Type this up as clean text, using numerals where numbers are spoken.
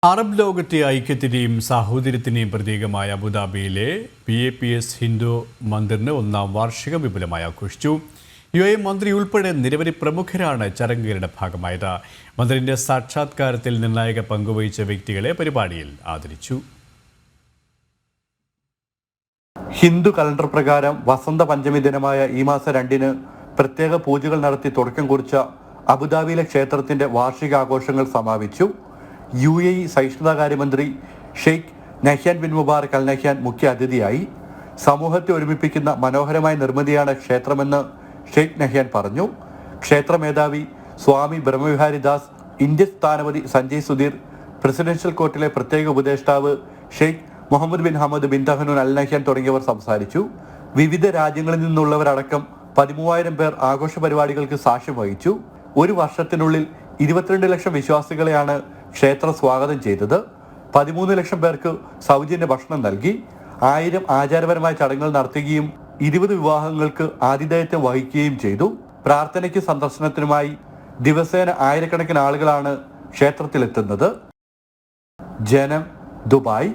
Arab ലോകത്തെ ഐക്യത്തിന്റെയും സാഹോദര്യത്തിന്റെയും പ്രതീകമായ അബുദാബിയിലെ BAPS ഹിന്ദു മന്ദിറിന് ഒന്നാം വാർഷികം വിപുലമായി ആഘോഷിച്ചു. UAE മന്ത്രി ഉൾപ്പെടെ നിരവധി പ്രമുഖരാണ് ചടങ്ങുകളുടെ ഭാഗമായത്. മന്ത്രിന്റെ സാക്ഷാത്കാരത്തിൽ നിർണായക പങ്കുവഹിച്ച വ്യക്തികളെ പരിപാടിയിൽ ആദരിച്ചു. ഹിന്ദു കലണ്ടർ പ്രകാരം വസന്ത പഞ്ചമി ദിനമായ ഈ മാസം 2-ന് പ്രത്യേക പൂജകൾ നടത്തി തുടക്കം കുറിച്ച അബുദാബിയിലെ ക്ഷേത്രത്തിന്റെ വാർഷികാഘോഷങ്ങൾ സമാപിച്ചു. UAE സഹിഷ്ണുതാകാര്യമന്ത്രി Sheikh Nahyan bin Mubarak Al Nahyan മുഖ്യ അതിഥിയായി. സമൂഹത്തെ ഒരുമിപ്പിക്കുന്ന മനോഹരമായ നിർമ്മിതിയാണ് ക്ഷേത്രമെന്ന് ഷെയ്ഖ് നഹ്യാൻ പറഞ്ഞു. ക്ഷേത്ര മേധാവി സ്വാമി ബ്രഹ്മവിഹാരി ദാസ്, ഇന്ത്യൻ സ്ഥാനപതി സഞ്ജയ് സുധീർ, പ്രസിഡൻഷ്യൽ കോർട്ടിലെ പ്രത്യേക ഉപദേഷ്ടാവ് Sheikh Mohammed bin Hamad bin Tahnoon Al Nahyan തുടങ്ങിയവർ സംസാരിച്ചു. വിവിധ രാജ്യങ്ങളിൽ നിന്നുള്ളവരടക്കം 13,000 പേർ ആഘോഷ പരിപാടികൾക്ക് സാക്ഷ്യം വഹിച്ചു. ഒരു വർഷത്തിനുള്ളിൽ 22 ലക്ഷം വിശ്വാസികളെയാണ് ക്ഷേത്രം സ്വാഗതം ചെയ്തത്. 13 ലക്ഷം പേർക്ക് സൗജന്യ ഭക്ഷണം നൽകി. 1000 ആചാരപരമായ ചടങ്ങുകൾ നടത്തുകയും 20 വിവാഹങ്ങൾക്ക് ആതിഥേയത്വം വഹിക്കുകയും ചെയ്തു. പ്രാർത്ഥനയ്ക്കും സന്ദർശനത്തിനുമായി ദിവസേന ആയിരക്കണക്കിന് ആളുകളാണ് ക്ഷേത്രത്തിലെത്തുന്നത്. ജനം, ദുബായ്.